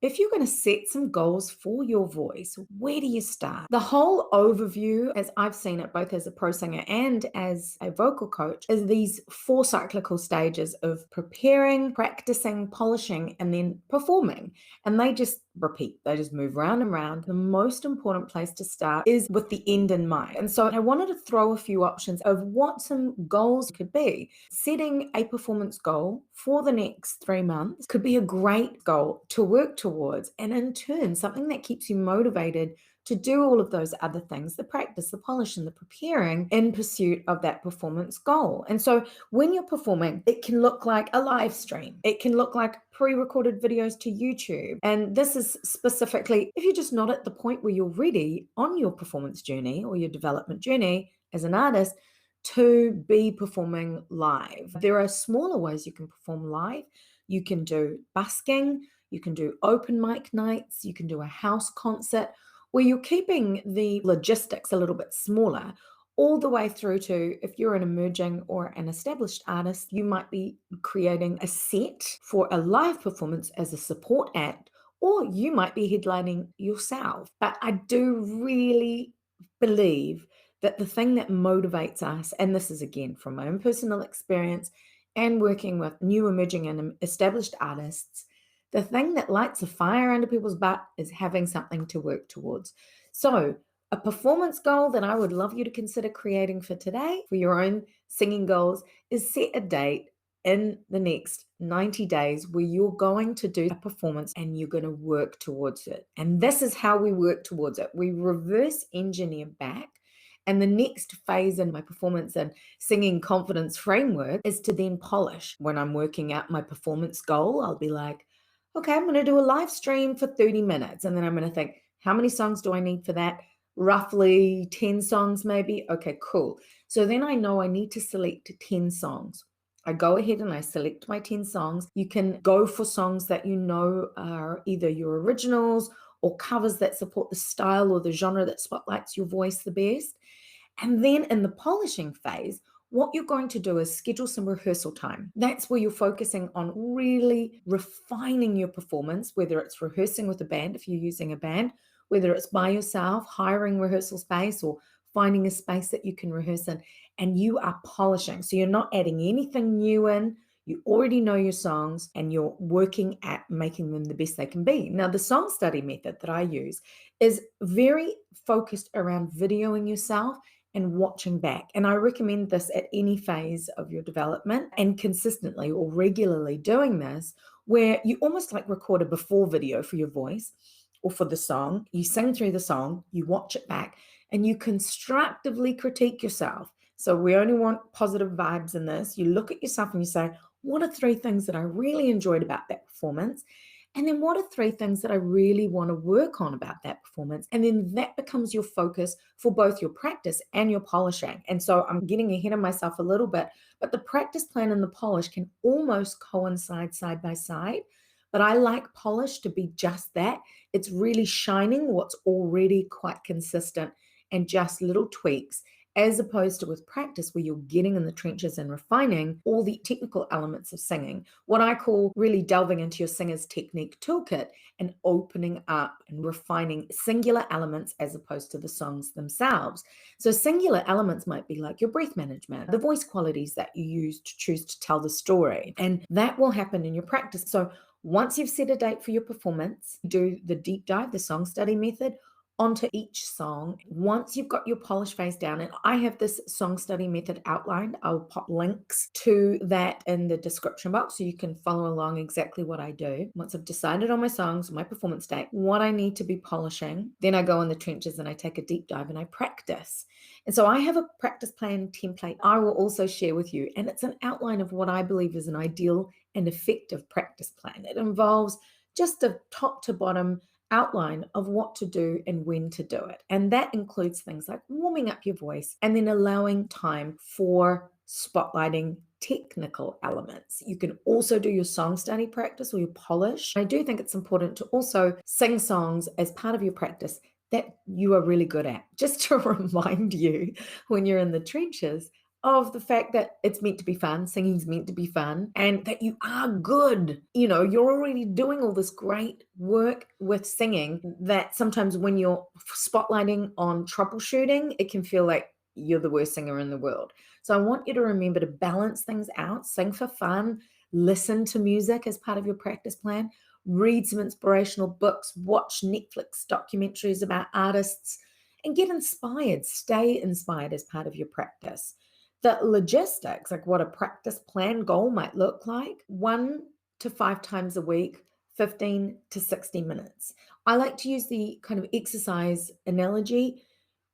If you're going to set some goals for your voice, where do you start? The whole overview, as I've seen it both as a pro singer and as a vocal coach, is these 4 cyclical stages of preparing, practicing, polishing, and then performing. And they just repeat, they just move round and round. The most important place to start is with the end in mind. And so I wanted to throw a few options of what some goals could be. Setting a performance goal for the next 3 months could be a great goal to work towards, and in turn, something that keeps you motivated to do all of those other things, the practice, the polish, and the preparing in pursuit of that performance goal. And so when you're performing, it can look like a live stream. It can look like pre-recorded videos to YouTube. And this is specifically if you're just not at the point where you're ready on your performance journey or your development journey as an artist to be performing live. There are smaller ways you can perform live. You can do busking, you can do open mic nights, you can do a house concert where you're keeping the logistics a little bit smaller, all the way through to if you're an emerging or an established artist, you might be creating a set for a live performance as a support act, or you might be headlining yourself. But I do really believe that the thing that motivates us, and this is again from my own personal experience and working with new emerging and established artists, the thing that lights a fire under people's butt is having something to work towards. So a performance goal that I would love you to consider creating for today, for your own singing goals, is set a date in the next 90 days where you're going to do a performance and you're going to work towards it. And this is how we work towards it. We reverse engineer back. And the next phase in my performance and singing confidence framework is to then polish. When I'm working out my performance goal, I'll be like, okay, I'm going to do a live stream for 30 minutes. And then I'm going to think, how many songs do I need for that? Roughly 10 songs, maybe. Okay, cool. So then I know I need to select 10 songs. I go ahead and I select my 10 songs. You can go for songs that you know are either your originals or covers that support the style or the genre that spotlights your voice the best. And then in the polishing phase, what you're going to do is schedule some rehearsal time. That's where you're focusing on really refining your performance, whether it's rehearsing with a band, if you're using a band, whether it's by yourself, hiring rehearsal space, or finding a space that you can rehearse in, and you are polishing. So you're not adding anything new in. You already know your songs and you're working at making them the best they can be. Now, the song study method that I use is very focused around videoing yourself and watching back. And I recommend this at any phase of your development, and consistently or regularly doing this, where you almost like record a before video for your voice or for the song. You sing through the song, you watch it back, and you constructively critique yourself. So we only want positive vibes in this. You look at yourself and you say, what are 3 things that I really enjoyed about that performance? And then what are 3 things that I really want to work on about that performance? And then that becomes your focus for both your practice and your polishing. And so I'm getting ahead of myself a little bit, but the practice plan and the polish can almost coincide side by side. But I like polish to be just that. It's really shining what's already quite consistent and just little tweaks, as opposed to with practice where you're getting in the trenches and refining all the technical elements of singing, what I call really delving into your singer's technique toolkit and opening up and refining singular elements as opposed to the songs themselves. So singular elements might be like your breath management, the voice qualities that you use to choose to tell the story, and that will happen in your practice. So once you've set a date for your performance, do the deep dive, the song study method, onto each song. Once you've got your polish phase down, and I have this song study method outlined, I'll pop links to that in the description box so you can follow along exactly what I do. Once I've decided on my songs, my performance date, what I need to be polishing, then I go in the trenches and I take a deep dive and I practice. And so I have a practice plan template I will also share with you, and it's an outline of what I believe is an ideal and effective practice plan. It involves just a top to bottom outline of what to do and when to do it. And that includes things like warming up your voice and then allowing time for spotlighting technical elements. You can also do your song study practice or your polish. I do think it's important to also sing songs as part of your practice that you are really good at. Just to remind you when you're in the trenches, of the fact that it's meant to be fun, singing's meant to be fun, and that you are good. You know, you're already doing all this great work with singing that sometimes when you're spotlighting on troubleshooting, it can feel like you're the worst singer in the world. So I want you to remember to balance things out, sing for fun, listen to music as part of your practice plan, read some inspirational books, watch Netflix documentaries about artists, and get inspired. Stay inspired as part of your practice. The logistics, like what a practice plan goal might look like, 1 to 5 times a week, 15 to 60 minutes. I like to use the kind of exercise analogy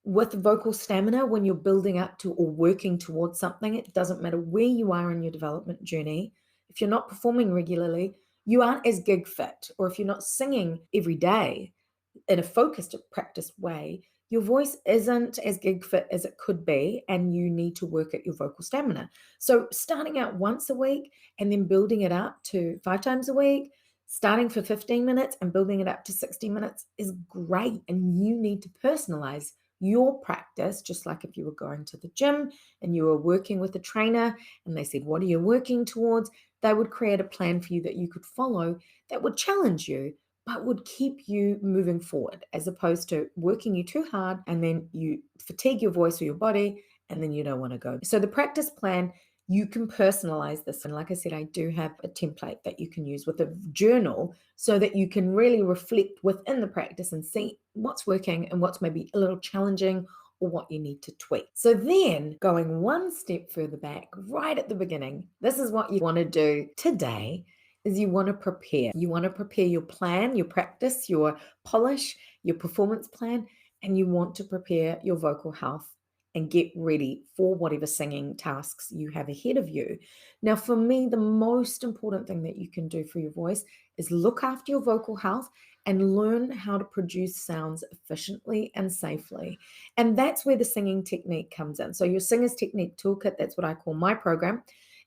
with vocal stamina when you're building up to or working towards something. It doesn't matter where you are in your development journey. If you're not performing regularly, you aren't as gig fit, or if you're not singing every day in a focused practice way, your voice isn't as gig fit as it could be, and you need to work at your vocal stamina. So, starting out once a week and then building it up to 5 times a week, starting for 15 minutes and building it up to 60 minutes is great. And you need to personalize your practice, just like if you were going to the gym and you were working with a trainer and they said, "What are you working towards?" They would create a plan for you that you could follow that would challenge you but would keep you moving forward, as opposed to working you too hard and then you fatigue your voice or your body and then you don't want to go. So the practice plan, you can personalize this. And like I said, I do have a template that you can use with a journal so that you can really reflect within the practice and see what's working and what's maybe a little challenging or what you need to tweak. So then going one step further back, right at the beginning, this is what you want to do today is you want to prepare. You want to prepare your plan, your practice, your polish, your performance plan, and you want to prepare your vocal health and get ready for whatever singing tasks you have ahead of you. Now, for me, the most important thing that you can do for your voice is look after your vocal health and learn how to produce sounds efficiently and safely. And that's where the singing technique comes in. So, your Singer's Technique Toolkit, that's what I call my program,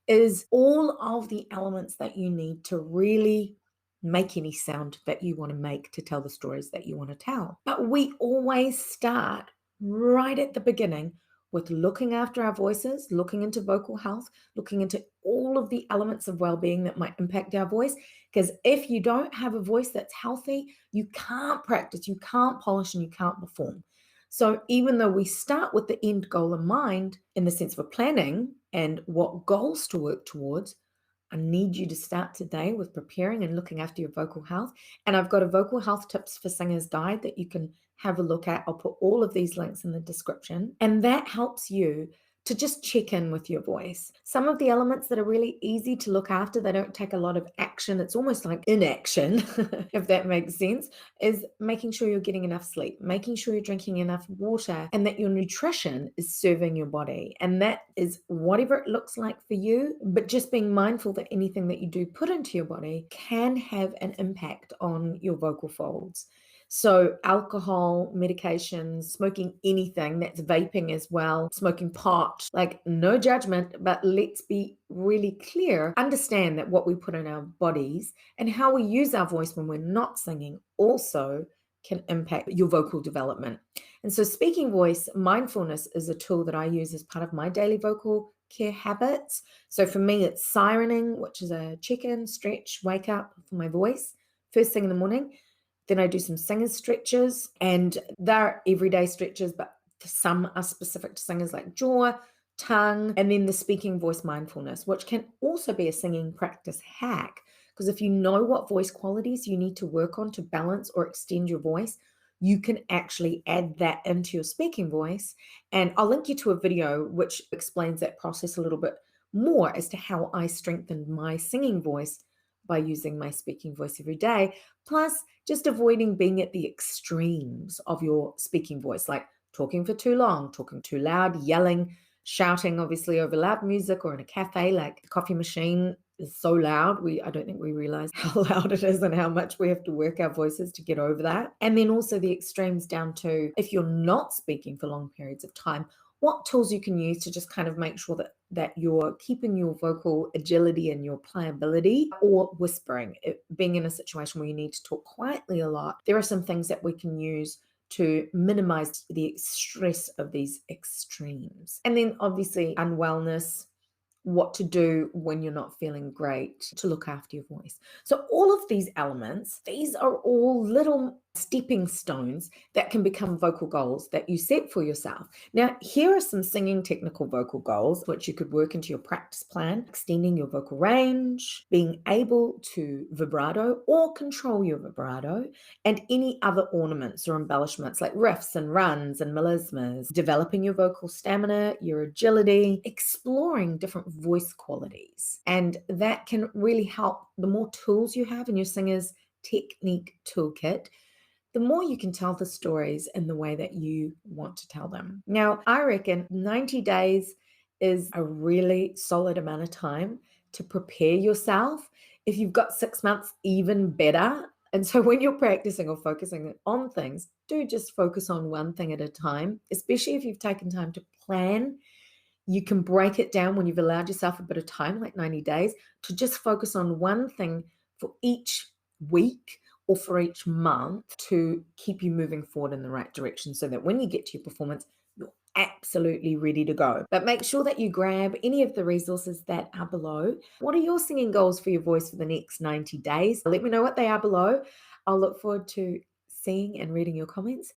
is all of the elements that you need to really make any sound that you want to make to tell the stories that you want to tell. But we always start right at the beginning with looking after our voices, looking into vocal health, looking into all of the elements of well-being that might impact our voice. Because if you don't have a voice that's healthy, you can't practice, you can't polish, and you can't perform. So even though we start with the end goal in mind, in the sense of planning and what goals to work towards, I need you to start today with preparing and looking after your vocal health. And I've got a vocal health tips for singers guide that you can have a look at. I'll put all of these links in the description. And that helps you to just check in with your voice. Some of the elements that are really easy to look after, they don't take a lot of action. It's almost like inaction, if that makes sense, is making sure you're getting enough sleep, making sure you're drinking enough water, and that your nutrition is serving your body. And that is whatever it looks like for you, but just being mindful that anything that you do put into your body can have an impact on your vocal folds. So, alcohol, medications, smoking anything, that's vaping as well, smoking pot, like no judgment, but let's be really clear. Understand that what we put in our bodies and how we use our voice when we're not singing also can impact your vocal development. And so, speaking voice mindfulness is a tool that I use as part of my daily vocal care habits. So, for me, it's sirening, which is a check in, stretch, wake up for my voice first thing in the morning. Then I do some singers stretches, and they're everyday stretches, but some are specific to singers like jaw, tongue, and then the speaking voice mindfulness, which can also be a singing practice hack. Because if you know what voice qualities you need to work on to balance or extend your voice, you can actually add that into your speaking voice. And I'll link you to a video which explains that process a little bit more as to how I strengthened my singing voice by using my speaking voice every day. Plus, just avoiding being at the extremes of your speaking voice, like talking for too long, talking too loud, yelling, shouting, obviously over loud music, or in a cafe, like the coffee machine is so loud. I don't think we realize how loud it is and how much we have to work our voices to get over that. And then also the extremes down to if you're not speaking for long periods of time, what tools you can use to just kind of make sure that you're keeping your vocal agility and your pliability, or whispering, being in a situation where you need to talk quietly a lot. There are some things that we can use to minimize the stress of these extremes. And then obviously unwellness, what to do when you're not feeling great to look after your voice. So, all of these elements, these are all little stepping stones that can become vocal goals that you set for yourself. Now, here are some singing technical vocal goals which you could work into your practice plan: extending your vocal range, being able to vibrato or control your vibrato, and any other ornaments or embellishments like riffs and runs and melismas, developing your vocal stamina, your agility, exploring different voice qualities. And that can really help. The more tools you have in your singer's technique toolkit, the more you can tell the stories in the way that you want to tell them. Now, I reckon 90 days is a really solid amount of time to prepare yourself. If you've got 6 months, even better. And so when you're practicing or focusing on things, do just focus on one thing at a time, especially if you've taken time to plan. You can break it down when you've allowed yourself a bit of time, like 90 days, to just focus on one thing for each week or for each month to keep you moving forward in the right direction, so that when you get to your performance, you're absolutely ready to go. But make sure that you grab any of the resources that are below. What are your singing goals for your voice for the next 90 days? Let me know what they are below. I'll look forward to seeing and reading your comments.